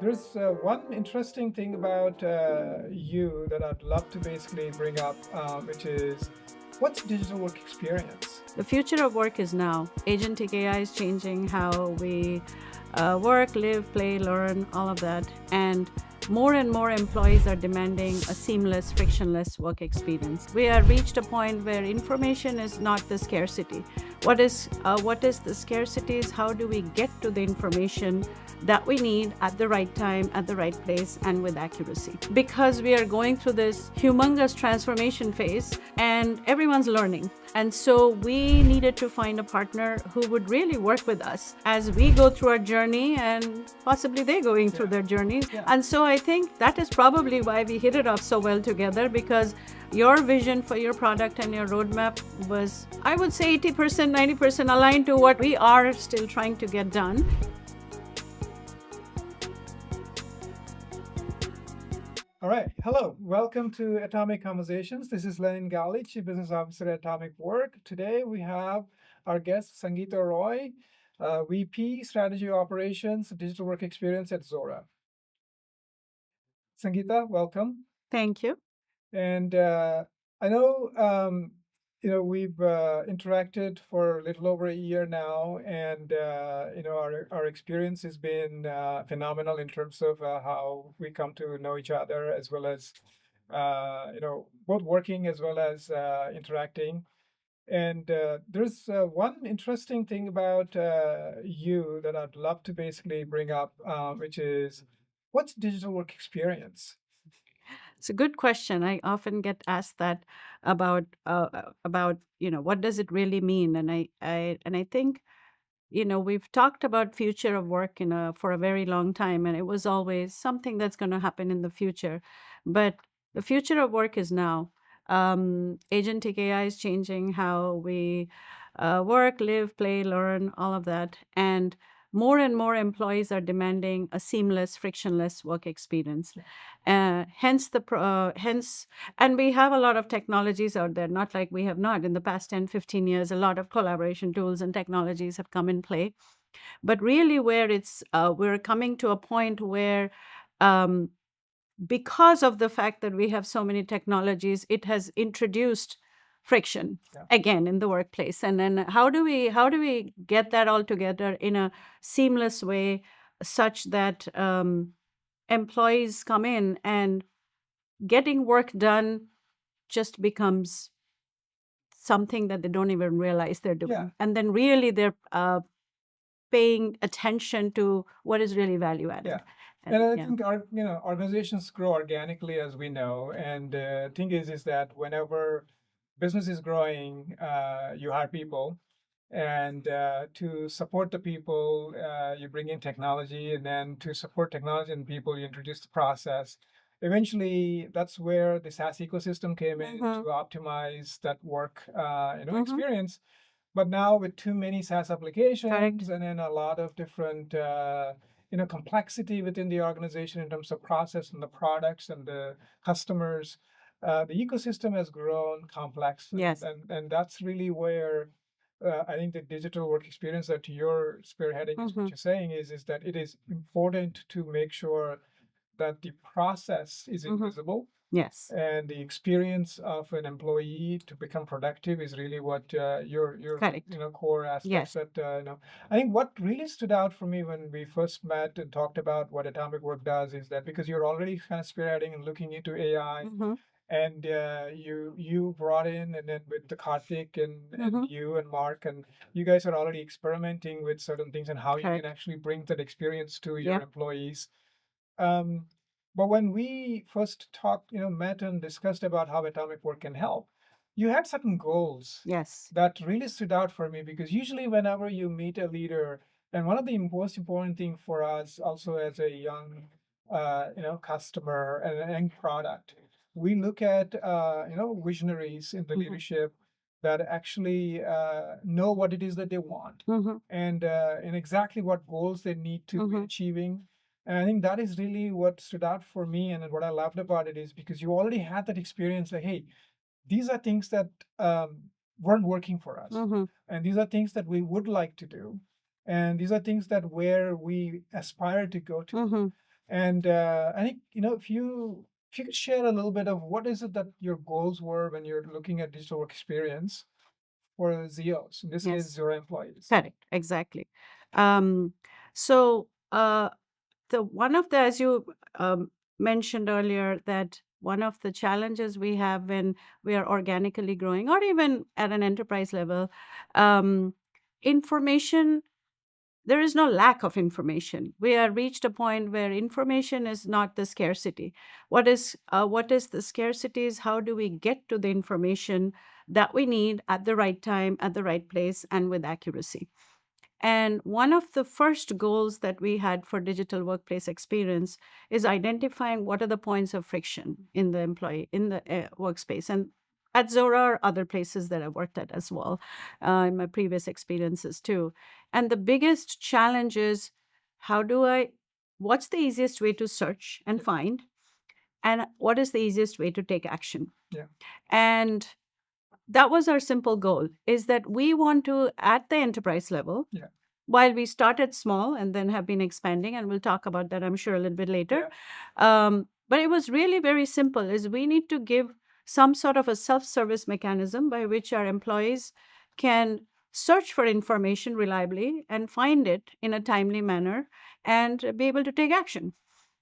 There's one interesting thing about you that I'd love to basically bring up, which is what's digital work experience? The future of work is now. Agentic AI is changing how we work, live, play, learn, all of that. And more employees are demanding a seamless, frictionless work experience. We have reached a point where information is not the scarcity. What is the scarcity is how do we get to the information that we need at the right time, at the right place, and with accuracy. Because we are going through this humongous transformation phase and everyone's learning. And so we needed to find a partner who would really work with us as we go through our journey and possibly they're going through their journeys. And so I think that is probably why we hit it off so well together, because your vision for your product and your roadmap was, I would say, 80%, 90% aligned to what we are still trying to get done. All right. Hello. Welcome to Atomic Conversations. This is Lenin Gali, Chief Business Officer at Atomicwork. Today we have our guest, Sangeeta Roy, VP Strategy Operations, Digital Work Experience at Zuora. Sangeeta, welcome. Thank you. And I know we've interacted for a little over a year now, and our experience has been phenomenal in terms of how we come to know each other, as well as both working as well as interacting. And there's one interesting thing about you that I'd love to basically bring up, which is what's digital work experience? It's a good question. I often get asked that about what does it really mean, and I think we've talked about future of work for a very long time, and it was always something that's going to happen in the future, but the future of work is now. Agentic AI is changing how we work, live, play, learn, all of that, and more employees are demanding a seamless, frictionless work experience. Hence, and we have a lot of technologies out there, not like we have not. In the past 10, 15 years, a lot of collaboration tools and technologies have come in play. But really where we're coming to a point where, because of the fact that we have so many technologies, it has introduced friction again in the workplace. And then how do we get that all together in a seamless way, such that employees come in and getting work done just becomes something that they don't even realize they're doing. And then really they're paying attention to what is really value added. And I think organizations grow organically, as we know. And the thing is that whenever business is growing, you hire people, and to support the people, you bring in technology, and then to support technology and people, you introduce the process. Eventually, that's where the SaaS ecosystem came in to optimize that work, experience. But now with too many SaaS applications and then a lot of different complexity within the organization in terms of process and the products and the customers, the ecosystem has grown complex. Yes. And that's really where I think the digital work experience that you're spearheading is what you're saying is that it is important to make sure that the process is invisible. Yes. And the experience of an employee to become productive is really what your Correct. core aspects. Yes. that I think what really stood out for me when we first met and talked about what Atomicwork does is that because you're already kind of spearheading and looking into AI, and you brought in, and then with the Karthik and you and Mark, and you guys are already experimenting with certain things and how you can actually bring that experience to your employees. But when we first talked, met and discussed about how Atomicwork can help, you had certain goals. Yes. That really stood out for me, because usually whenever you meet a leader, and one of the most important thing for us also as a young, customer and an end product, we look at, visionaries in the leadership that actually know what it is that they want, and exactly what goals they need to be achieving. And I think that is really what stood out for me. And what I loved about it is because you already had that experience, like, hey, these are things that weren't working for us. And these are things that we would like to do. And these are things that where we aspire to go to. And I think, if you could share a little bit of what is it that your goals were when you're looking at digital work experience for the ZOs, in this case, Yes, your employees. correct, exactly. Um, so the one of the, as you mentioned earlier, that one of the challenges we have when we are organically growing, or even at an enterprise level, um, information, there is no lack of information. We have reached a point where information is not the scarcity. What is the scarcity is how do we get to the information that we need at the right time, at the right place, and with accuracy. And one of the first goals that we had for digital workplace experience is identifying what are the points of friction in the employee, in the workspace. And at Zora or other places that I worked at as well, in my previous experiences too. And the biggest challenge is what's the easiest way to search and find? And what is the easiest way to take action? Yeah. And that was our simple goal, is that we want to, at the enterprise level, Yeah. while we started small and then have been expanding, and we'll talk about that, I'm sure, a little bit later. But it was really very simple, is we need to give some sort of a self-service mechanism by which our employees can search for information reliably and find it in a timely manner and be able to take action.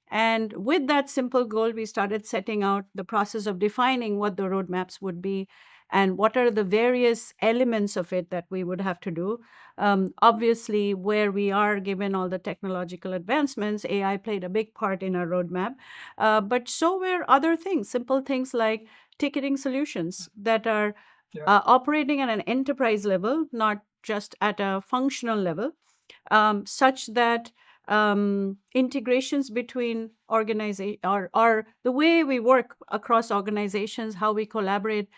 And with that simple goal, we started setting out the process of defining what the roadmaps would be and what are the various elements of it that we would have to do. Obviously, where we are, given all the technological advancements, AI played a big part in our roadmap. But so were other things, simple things like ticketing solutions that are operating at an enterprise level, not just at a functional level, such that integrations between organization or the way we work across organizations, how we collaborate,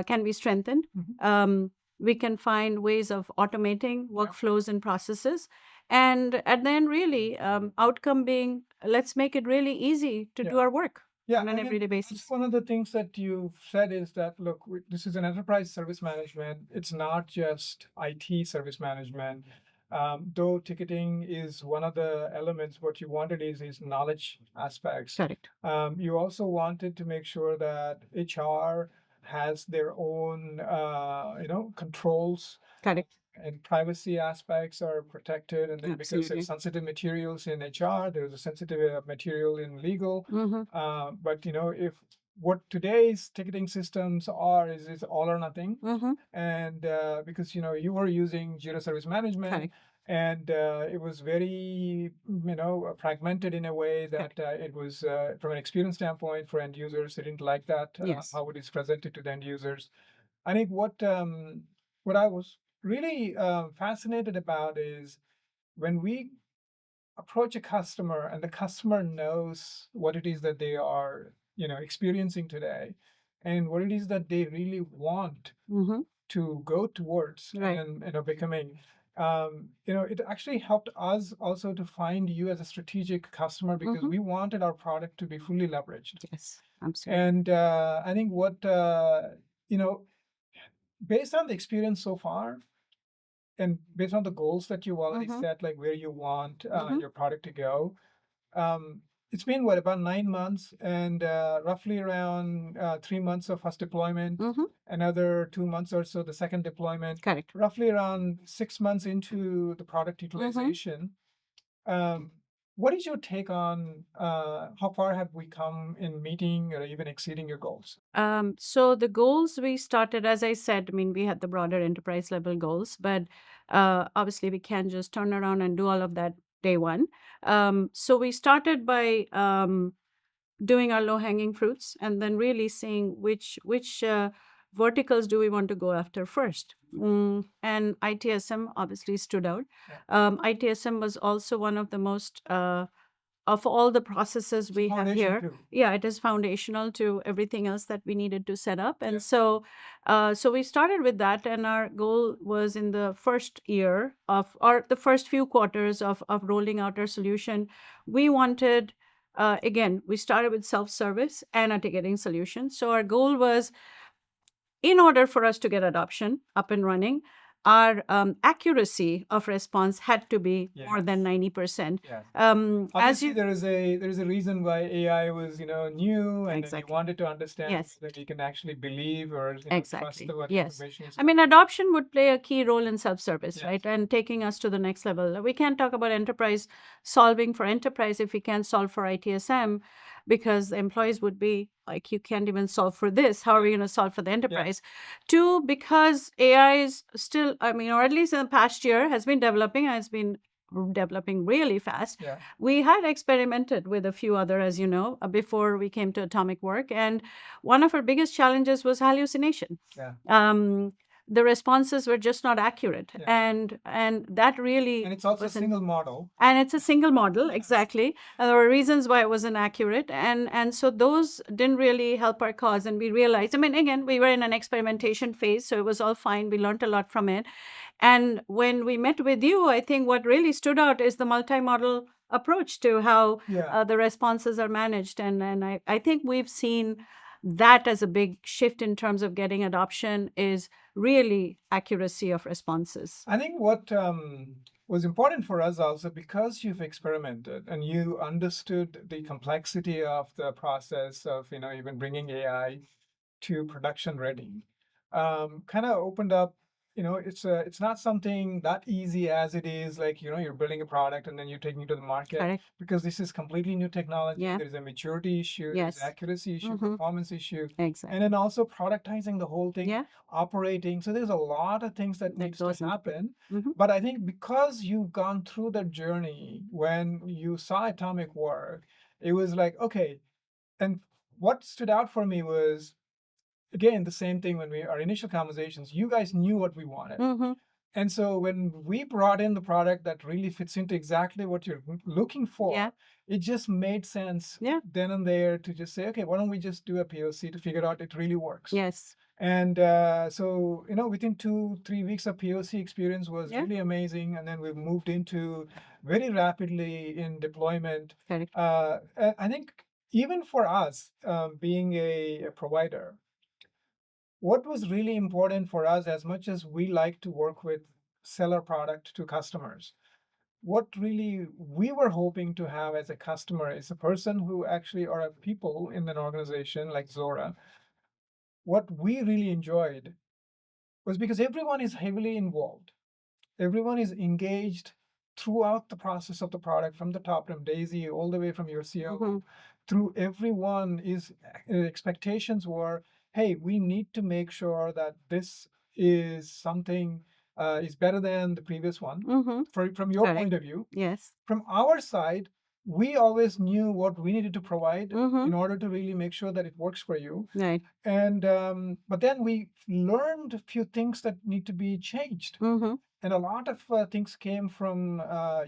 can be strengthened. We can find ways of automating workflows and processes. And then really, outcome being, let's make it really easy to do our work on an everyday basis. One of the things that you've said is that, look, this is an enterprise service management. It's not just IT service management. Though ticketing is one of the elements, what you wanted is knowledge aspects. Correct. You also wanted to make sure that HR has their own, controls. Correct. And privacy aspects are protected. And then because Absolutely. it's sensitive materials in HR, there's a sensitive material in legal. But if what today's ticketing systems are is all or nothing, and because you were using Jira Service Management, Correct. and it was very fragmented in a way that it was from an experience standpoint for end users, they didn't like that Yes. how it is presented to the end users. I think what I was really fascinated about is when we approach a customer and the customer knows what it is that they are experiencing today and what it is that they really want to go towards. Right. And becoming it actually helped us also to find you as a strategic customer because we wanted our product to be fully leveraged. Yes, absolutely. And I think what based on the experience so far and based on the goals that you already set, like where you want your product to go, it's been what, about 9 months, and roughly around 3 months of first deployment, another 2 months or so the second deployment. Correct. Roughly around 6 months into the product utilization. What is your take on how far have we come in meeting or even exceeding your goals? So the goals we started, as I said, I mean, we had the broader enterprise level goals, but obviously we can't just turn around and do all of that day one. So we started by doing our low hanging fruits and then really seeing which verticals do we want to go after first. And ITSM obviously stood out. ITSM was also one of the most of all the processes we have here. Too. Yeah, it is foundational to everything else that we needed to set up. And so we started with that, and our goal was in the first year of, or the first few quarters of rolling out our solution, we wanted, again, we started with self-service and a ticketing solution. So our goal was, in order for us to get adoption up and running, our accuracy of response had to be more than 90%. Yes. As Obviously, you there is a reason why AI was new, and then you Exactly. wanted to understand Yes. that you can actually believe or trust Exactly. the what Yes. information is I mean, coming. adoption would play a key role in self-service, Yes. right? And taking us to the next level. We can't talk about enterprise solving for enterprise if we can't solve for ITSM, because the employees would be like, you can't even solve for this. How are we going to solve for the enterprise? Two, because AI is still, I mean, or at least in the past year, has been developing really fast. Yeah. We had experimented with a few other, as you know, before we came to Atomicwork, and one of our biggest challenges was hallucination. Yeah. The responses were just not accurate, and that really And it's also a wasn't. single model. And it's a single model, exactly. And there were reasons why it was inaccurate, and so those didn't really help our cause. And we realized, I mean, again, we were in an experimentation phase, so it was all fine. We learned a lot from it. And when we met with you, I think what really stood out is the multi-model approach to how the responses are managed. And I think we've seen that as a big shift in terms of getting adoption, is really accuracy of responses. I think what was important for us also, because you've experimented and you understood the complexity of the process of even bringing AI to production ready, kind of opened up. It's not something that easy as it is like you're building a product and then you're taking it to the market. Correct. Because this is completely new technology. Yeah. There's a maturity issue, there's Yes. accuracy issue, Mhm. performance issue, Exactly. and then also productizing the whole thing, Yeah. operating. So there's a lot of things that needs to goes into it. happen. Mhm. But I think because you've gone through that journey, when you saw Atomicwork, it was like, okay. And what stood out for me was, again, the same thing when our initial conversations, you guys knew what we wanted. Mhm. And so when we brought in the product that really fits into exactly what you're looking for, Yeah. it just made sense Yeah. then and there to just say, okay, why don't we just do a POC to figure out it really works? Yes. And so, within 2-3 weeks of POC experience was Yeah. really amazing. And then we moved into very rapidly in deployment. Correct. I think even for us, being a provider, what was really important for us, as much as we like to work with, sell our product to customers, what really we were hoping to have as a customer is a person who actually, or a people in an organization like Zuora. What we really enjoyed was because everyone is heavily involved. Everyone is engaged throughout the process of the product, from the top, from Daisy all the way from your COO. Mhm. Through everyone is expectations were, hey, we need to make sure that this is something is better than the previous one. Mhm. From your Correct. point of view, Yes. from our side, we always knew what we needed to provide Mhm. in order to really make sure that it works for you. Right. And but then we learned a few things that need to be changed. Mhm. And a lot of things came from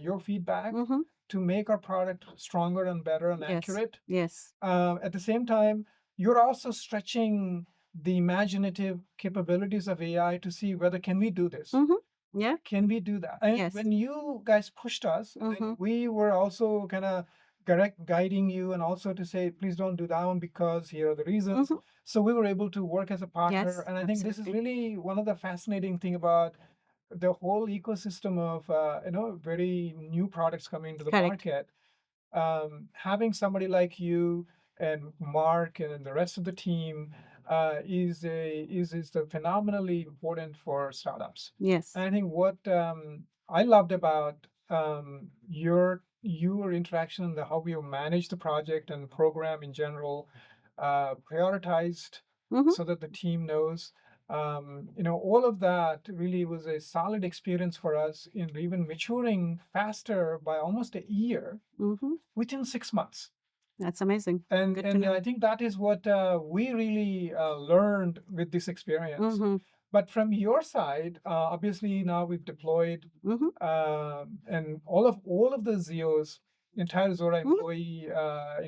your feedback Mhm. to make our product stronger and better and Yes. accurate. Yes. At the same time, you're also stretching the imaginative capabilities of AI to see whether can we do this. Mhm. Yeah. Can we do that? And Yes. when you guys pushed us, then Mhm. we were also kind of guiding you, and also to say, please don't do that one because here are the reasons. Mhm. So we were able to work as a partner. Yes. And I think this is Absolutely. really one of the fascinating thing about the whole ecosystem of very new products coming into the Correct. market. Having somebody like you and Mark and the rest of the team is phenomenally important for startups. Yes. And I think what I loved about your interaction and how you manage the project and program in general, prioritized Mhm. so that the team knows. All of that really was a solid experience for us in even maturing faster by almost a year Mhm. within 6 months. That's amazing. And Good to and know. I think that is what we really learned with this experience. Mhm. But from your side, obviously now we've deployed, Mhm. and all of the Zeos, entire Zuora Mhm. employee, Is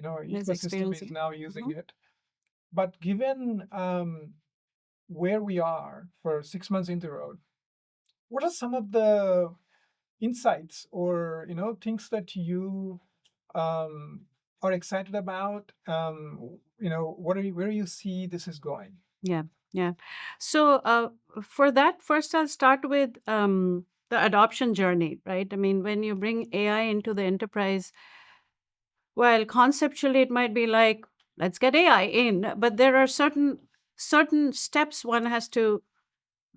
ecosystem is experiencing. now using Mhm. it. But given where we are for 6 months into the road, what are some of the insights or things that you um, are excited about? Where do you see this is going? Yeah, yeah. So for that, first I'll start with the adoption journey, right? I mean, when you bring AI into the enterprise, well, conceptually it might be like, let's get AI in, but there are certain steps one has to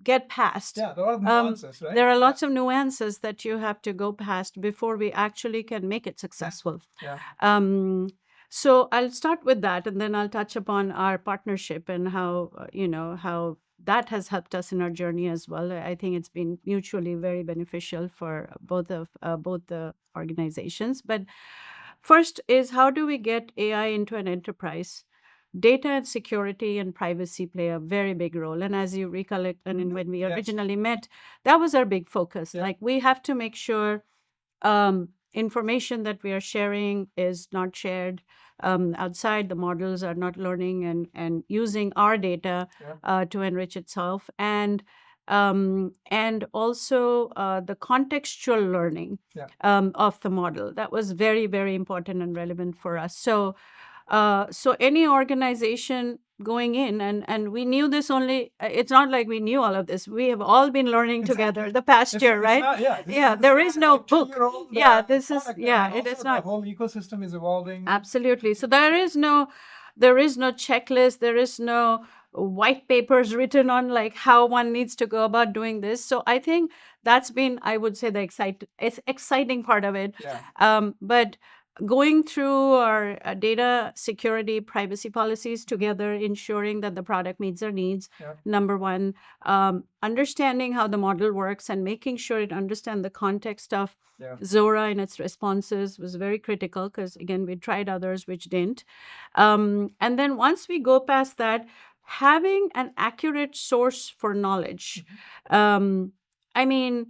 get past. Yeah, there are nuances, right? There are lots of nuances that you have to go past before we actually can make it successful. Yeah. So I'll start with that, and then I'll touch upon our partnership and how how that has helped us in our journey as well. I think it's been mutually very beneficial for both the organizations. But first is, how do we get AI into an enterprise? Data and security and privacy play a very big role. And as you recollect, and when we Yes. originally met, that was our big focus. Yeah. Like, we have to make sure information that we are sharing is not shared outside. The models are not learning and using our data to enrich itself. And also the contextual learning of the model. That was very, very important and relevant for us. So any organization going in, and we knew this only, it's not like we knew all of this. We have all been learning together the past year, right? There is no book. This is, it is not. The whole ecosystem is evolving. Absolutely. So there is no checklist. There is no white papers written on like how one needs to go about doing this. So I think that's been, I would say, the exciting part of it. But going through our data security privacy policies together, ensuring that the product meets our needs, number one, understanding how the model works and making sure it understands the context of Zuora and its responses was very critical, because again, we tried others which didn't. And then once we go past that, having an accurate source for knowledge. I mean,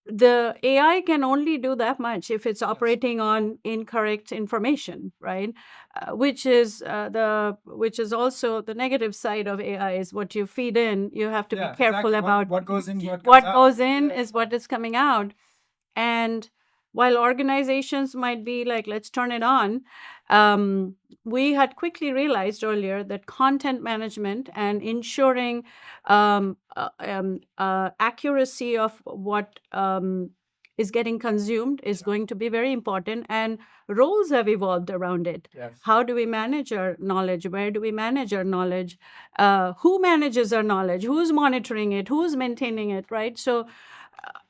the AI can only do that much if it's operating on incorrect information, right? Which is also the negative side of AI, is what you feed in. You have to be careful about what goes in, what goes in is what is coming out. And while organizations might be like, let's turn it on, we had quickly realized earlier that content management and ensuring accuracy of what is getting consumed is going to be very important. And roles have evolved around it. How do we manage our knowledge? Where do we manage our knowledge? Who manages our knowledge? Who's monitoring it? Who's maintaining it, right? So,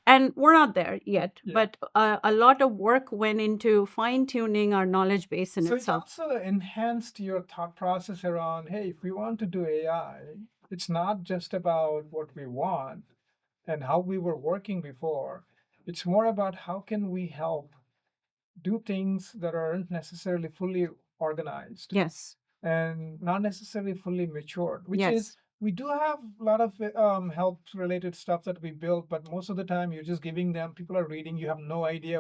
and we're not there yet, but a lot of work went into fine-tuning our knowledge base in itself. So it also enhanced your thought process around, hey, if we want to do AI, it's not just about what we want and how we were working before. It's more about how can we help do things that aren't necessarily fully organized. Yes. And not necessarily fully matured, which Yes. is, we do have a lot of help related stuff that we build, but most of the time you're just giving them, people are reading, you have no idea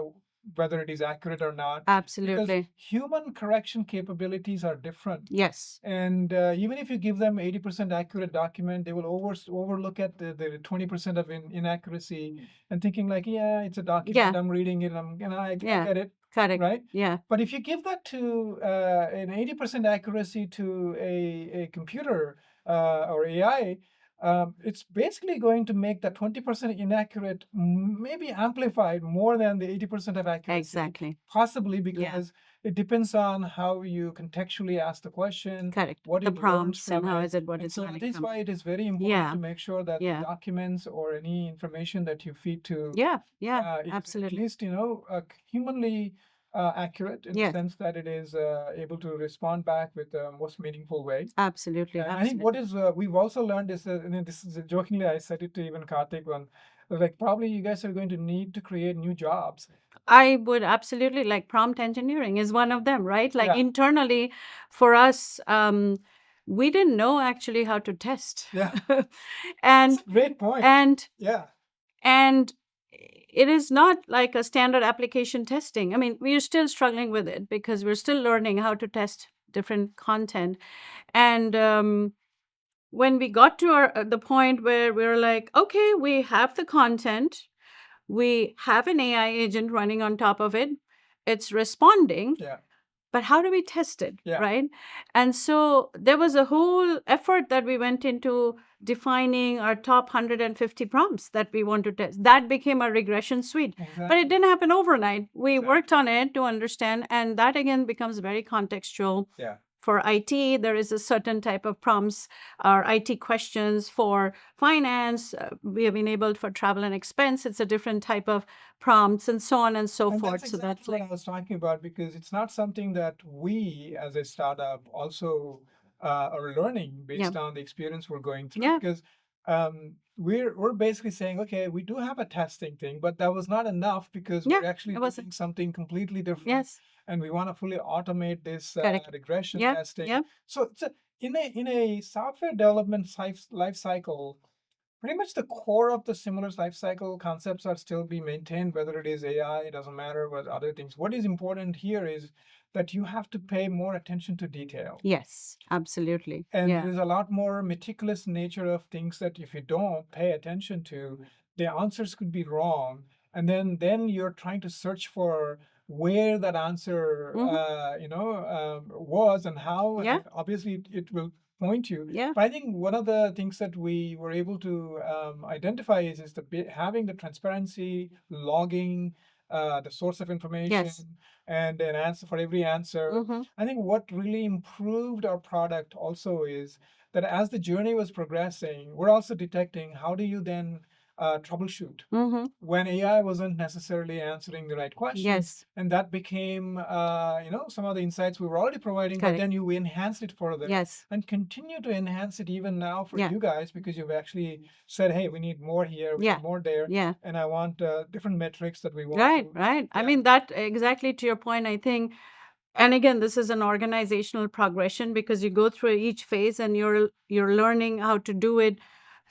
whether it is accurate or not. Absolutely. Because human correction capabilities are different. Yes. And even if you give them 80% accurate document, they will overlook at the 20% of inaccuracy and thinking like, yeah, it's a document, I'm reading it, I get it. Correct. Right? Yeah. But if you give that to an 80% accuracy to a computer or AI, it's basically going to make that 20% inaccurate maybe amplified more than the 80% of accuracy. Exactly. Possibly because it depends on how you contextually ask the question. Correct. What The it learns prompts from and how it. is it what And it's so learning that is from. why it is very important to make sure that Yeah. the documents or any information that you feed to is Absolutely. at least humanly accurate in the sense that it is able to respond back with the most meaningful way. Absolutely. I think what is we've also learned is that, and this is jokingly, I said it to even Karthik, when like probably you guys are going to need to create new jobs. I would absolutely, like, prompt engineering is one of them, right? Like internally for us, we didn't know actually how to test. And That's a great point. And it is not like a standard application testing. I mean, we are still struggling with it because we're still learning how to test different content. And when we got to the point where we were like, okay, we have the content, we have an AI agent running on top of it, it's responding. but how do we test it, Yeah. right? And so there was a whole effort that we went into defining our top 150 prompts that we want to test. That became a regression suite. But Exactly. it didn't happen overnight. We worked Exactly. on it to understand, and that again becomes very contextual. Yeah. For IT, there is a certain type of prompts or IT questions. For finance, we have enabled for travel and expense. It's a different type of prompts, and so on and so And forth. that's So that's exactly what like, I was talking about, because it's not something that we as a startup also are learning yeah, based on the experience we're going through. yeah, Because we're basically saying, okay, we do have a testing thing, but that was not enough because yeah. we're actually It wasn't. doing something completely different, Yes, and we want to fully automate this correct. regression Yeah, testing. yeah. So it's in a software development life cycle, pretty much the core of the similar life cycle concepts are still being maintained, whether it is AI, it doesn't matter, what other things. What is important here is that you have to pay more attention to detail. Yes, absolutely. And Yeah. there's a lot more meticulous nature of things that if you don't pay attention to, the answers could be wrong. And then you're trying to search for where that answer was and how, Yeah, and obviously it will point you. yeah. But I think one of the things that we were able to identify is having the transparency, logging, the source of information, Yes. and an answer for every answer. Mm-hmm. I think what really improved our product also is that as the journey was progressing, we're also detecting how do you then troubleshoot Mm-hmm. when AI wasn't necessarily answering the right questions. Yes. And that became, some of the insights we were already providing, but Correct. then you enhanced it further Yes. and continue to enhance it even now for Yeah. you guys, because you've actually said, hey, we need more here, we Yeah. need more there, Yeah. and I want different metrics that we want Right. to. Right. I Yeah. mean, that exactly to your point, I think. And again, this is an organizational progression because you go through each phase and you're learning how to do it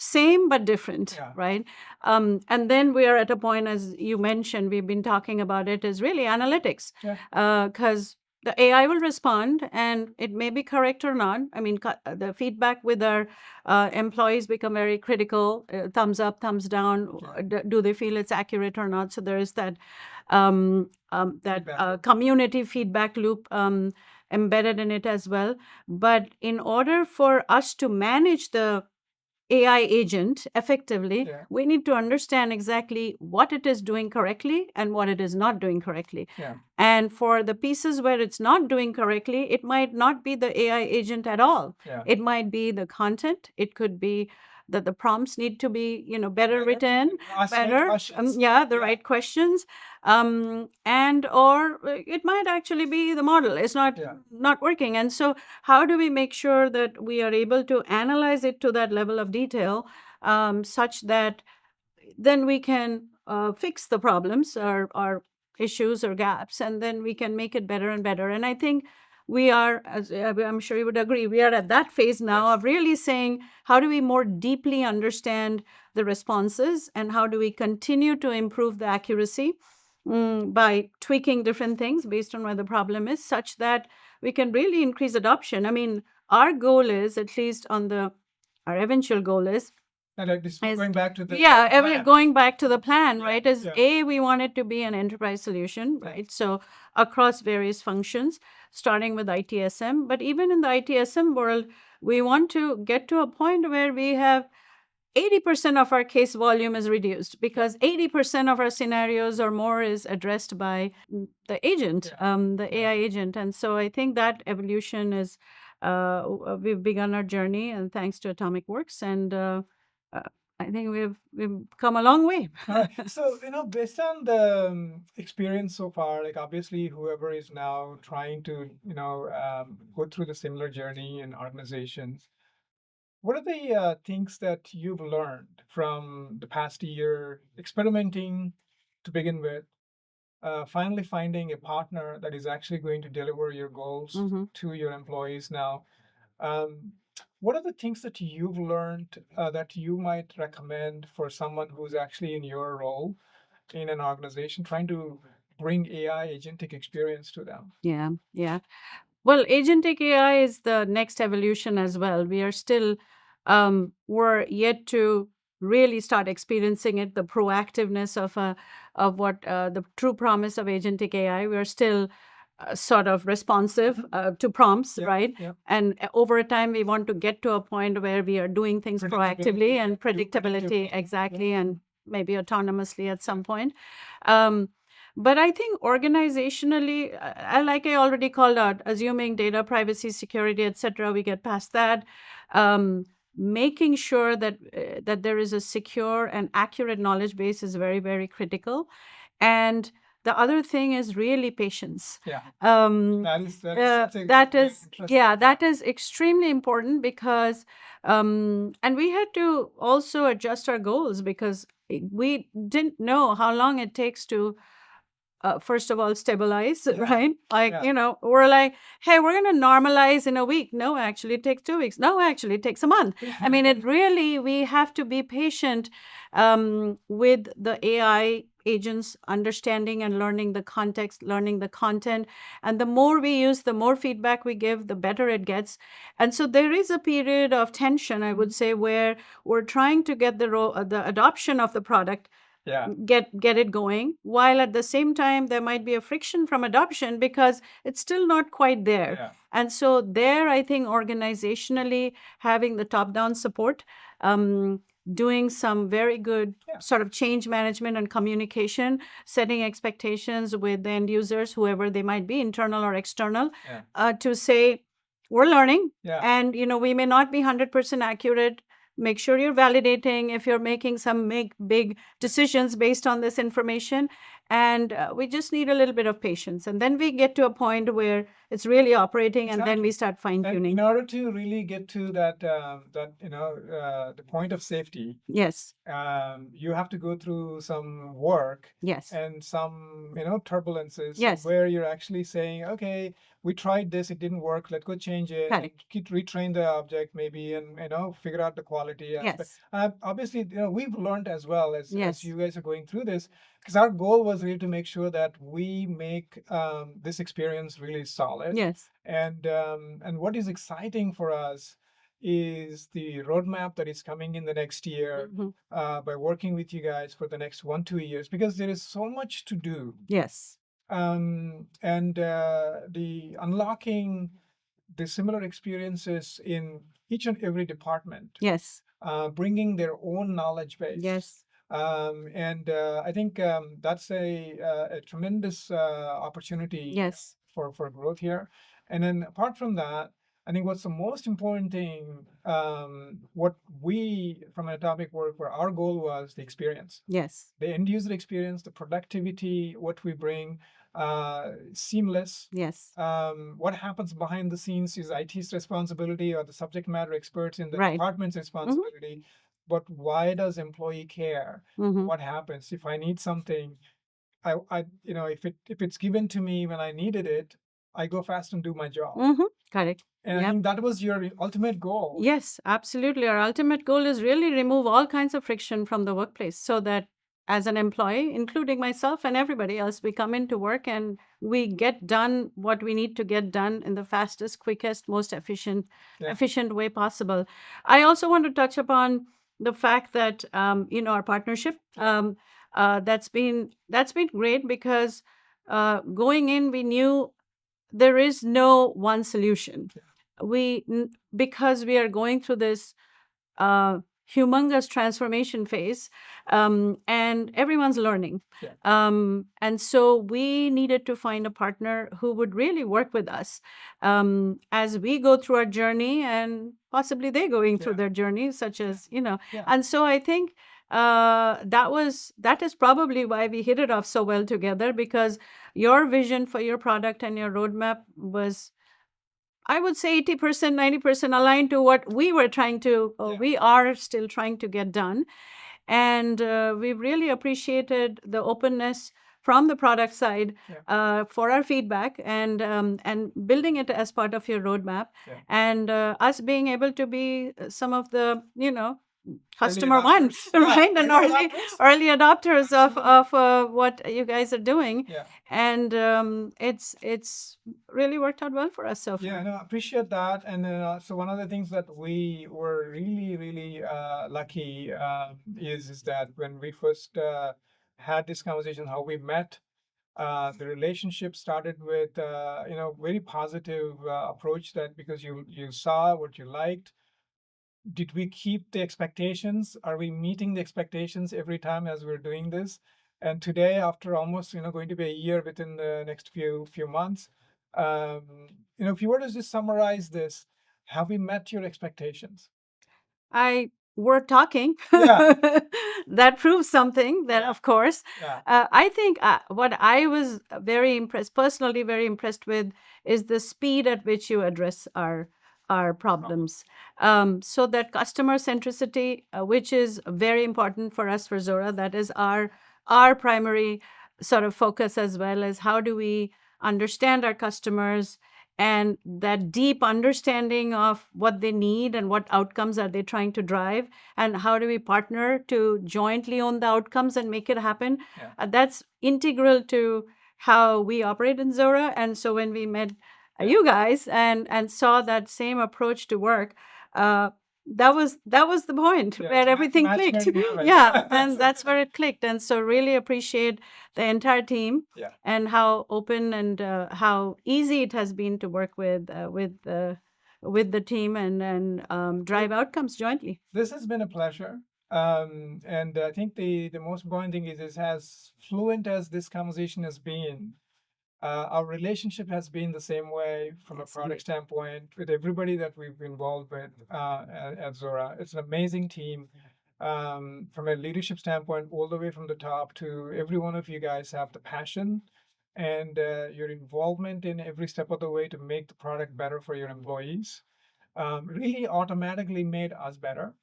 same but different, Yeah. right? And then we are at a point, as you mentioned, we've been talking about it, is really analytics. Yeah. Because the AI will respond and it may be correct or not. I mean, the feedback with our employees become very critical. Thumbs up, thumbs down. Yeah. Do they feel it's accurate or not? So there is that Feedback loop. community feedback loop embedded in it as well. But in order for us to manage the AI agent effectively, Yeah. we need to understand exactly what it is doing correctly and what it is not doing correctly. Yeah. And for the pieces where it's not doing correctly, it might not be the AI agent at all. Yeah. It might be the content. It could be that the prompts need to be, better Better, written, ask right better, questions. yeah, the Yeah. right questions, and or it might actually be the model is Yeah. not working. And so, how do we make sure that we are able to analyze it to that level of detail, such that then we can fix the problems or issues or gaps, and then we can make it better and better. And I think we are, as I'm sure you would agree, we are at that phase now Yes. of really saying, how do we more deeply understand the responses and how do we continue to improve the accuracy by tweaking different things based on where the problem is, such that we can really increase adoption. I mean, our goal is, at least our eventual goal is, And like this, going back to the plan. going back to the plan, Yeah. right, is Yeah. we want it to be an enterprise solution, Yeah. right? So across various functions, starting with ITSM. But even in the ITSM world, we want to get to a point where we have 80% of our case volume is reduced because 80% of our scenarios or more is addressed by the agent, Yeah. the AI agent. And so I think that evolution is, we've begun our journey, and thanks to Atomicworks. And uh, I think we've come a long way. All right. So, based on the experience so far, like obviously whoever is now trying to, go through the similar journey in organizations, what are the things that you've learned from the past year experimenting to begin with, finally finding a partner that is actually going to deliver your goals Mm-hmm. to your employees now? Um, what are the things that you've learned that you might recommend for someone who's actually in your role in an organization trying to bring AI agentic experience to them? Yeah, yeah. Well, agentic AI is the next evolution as well. We are still, we're yet to really start experiencing it, the proactiveness of what the true promise of agentic AI. We're still sort of responsive to prompts, Yeah, right? yeah. And over time, we want to get to a point where we are doing things proactively and predictability, exactly, and maybe autonomously at some point. But I think organizationally, like I already called out, assuming data privacy, security, etc., we get past that. Making sure that that there is a secure and accurate knowledge base is very, very critical. And the other thing is really patience. Yeah. That is that is extremely important because and we had to also adjust our goals because we didn't know how long it takes to first of all stabilize, right? Like, we're like, hey, we're going to normalize in a week. No, actually it takes 2 weeks. No, actually it takes a month. I mean, it really, we have to be patient with the AI agents, understanding and learning the context, learning the content. And the more we use, the more feedback we give, the better it gets. And so there is a period of tension, I would say, where we're trying to get the adoption of the product get it going, while at the same time there might be a friction from adoption because it's still not quite there. And so there, I think organizationally having the top-down support, doing some very good sort of change management and communication, setting expectations with the end users, whoever they might be, internal or external, to say, we're learning, and we may not be 100% accurate. Make sure you're validating if you're making some big decisions based on this information. And we just need a little bit of patience. And then we get to a point where it's really operating, and then we start fine-tuning. In order to really get to that, the point of safety, Yes, you have to go through some work yes, and some, turbulences yes, where you're actually saying, okay, we tried this, it didn't work, let's go change it, and retrain the object maybe, and, figure out the quality aspect. yes, Obviously, we've learned as well as yes, you guys are going through this, because our goal was really to make sure that we make this experience really solid. yes, And what is exciting for us is the roadmap that is coming in the next year, by working with you guys for the next 1-2 years, because there is so much to do. yes, And the unlocking the similar experiences in each and every department, yes, bringing their own knowledge base. yes, And I think that's a tremendous opportunity yes, for growth here. And then apart from that, I think what's the most important thing, what we from Atomicwork, where our goal was the experience, yes, the end user experience, the productivity, what we bring, seamless. yes, What happens behind the scenes is IT's responsibility, or the subject matter experts in the right, department's responsibility. But why does employee care? What happens if I need something? If it's given to me when I needed it, I go fast and do my job. correct. And I think that was your ultimate goal. Yes, absolutely. Our ultimate goal is really remove all kinds of friction from the workplace so that as an employee, including myself and everybody else, we come into work and we get done what we need to get done in the fastest, quickest, most efficient way possible. I also want to touch upon the fact that our partnership, that's been great because going in, we knew there is no one solution. Because we are going through this humongous transformation phase, and everyone's learning. And so we needed to find a partner who would really work with us as we go through our journey, and possibly they going through their journey, such as, And so I think that is probably why we hit it off so well together, because your vision for your product and your roadmap was, I would say, 80%, 90% aligned to what we were trying to, or we are still trying to get done. And we've really appreciated the openness from the product side for our feedback, and building it as part of your roadmap, and us being able to be some of the, customer one, right? And early adopters of what you guys are doing. And it's really worked out well for us so far. Yeah, no, I appreciate that. And so one of the things that we were really, really lucky is that when we first had this conversation, how we met, The relationship started with very positive approach, that because you saw what you liked. Did we keep the expectations? Are we meeting the expectations every time as we're doing this? And today, after almost going to be a year within the next few months, um, if you were to just summarize this, have we met your expectations? We're talking. Yeah, That proves something. That, yeah, of course. yeah. I think what I was personally very impressed with, is the speed at which you address our problems. So that customer centricity, which is very important for us for Zuora, that is our primary sort of focus, as well as how do we understand our customers, and that deep understanding of what they need and what outcomes are they trying to drive, and how do we partner to jointly own the outcomes and make it happen. Yeah. That's integral to how we operate in Zuora. And so when we met Yeah. you guys and saw that same approach to work, that was the point. Yeah, where everything match clicked. made in heaven. Yeah, and that's where it clicked. And so really appreciate the entire team, Yeah. and how open and how easy it has been to work with the team, and drive outcomes jointly. This has been a pleasure. And I think the most important thing is as fluent as this conversation has been, our relationship has been the same way from a Yes, product indeed. standpoint with everybody that we've been involved with at Zuora. It's an amazing team. From a leadership standpoint, all the way from the top to every one of you guys have the passion and your involvement in every step of the way to make the product better for your employees. Really automatically made us better.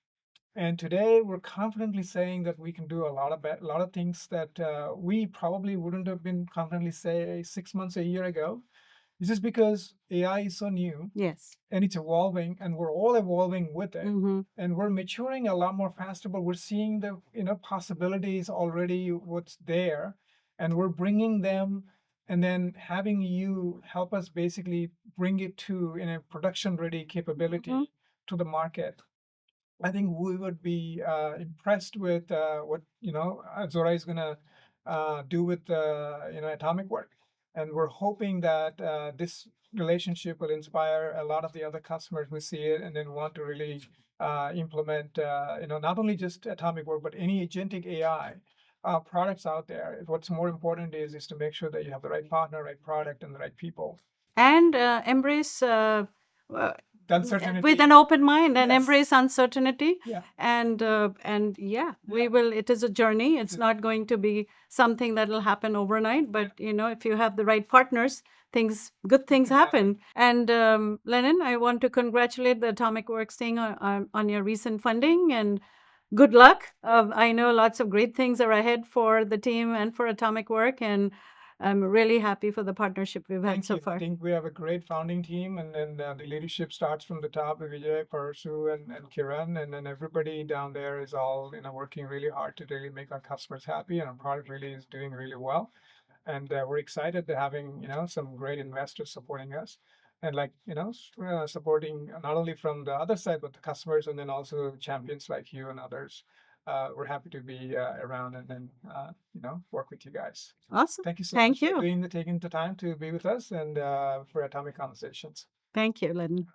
And today we're confidently saying that we can do a lot of things that we probably wouldn't have been confidently say 6 months, a year ago. It's just because AI is so new Yes. and it's evolving, and we're all evolving with it. Mm-hmm. And we're maturing a lot more faster, but we're seeing the possibilities already, what's there, and we're bringing them, and then having you help us basically bring it to in a production ready capability Mm-hmm. to the market. I think we would be impressed with what Zora is going to do with Atomicwork, and we're hoping that this relationship will inspire a lot of the other customers who see it and then want to really implement not only just Atomicwork but any agentic AI products out there. What's more important is to make sure that you have the right partner, right product, and the right people. And embrace The with uncertainty. an open mind, and Yes. embrace uncertainty. Yeah. And yeah, we Yeah. will. It is a journey. It's not going to be something that will happen overnight. But if you have the right partners, good things can happen. happen. And Lenin, I want to congratulate the Atomic Works team on your recent funding, and good luck. I know lots of great things are ahead for the team and for Atomic Work, and I'm really happy for the partnership we've had Thank so you. I far. think we have a great founding team, and then the leadership starts from the top with Vijay, Parasu, and Kiran, and then everybody down there is all working really hard to really make our customers happy, and our product really is doing really well. And we're excited to having some great investors supporting us, and supporting not only from the other side but the customers, and then also champions like you and others. We're happy to be around and then work with you guys. Awesome. Thank you so Thank much for you. taking the time to be with us and for Atomic Conversations. Thank you, Lenin.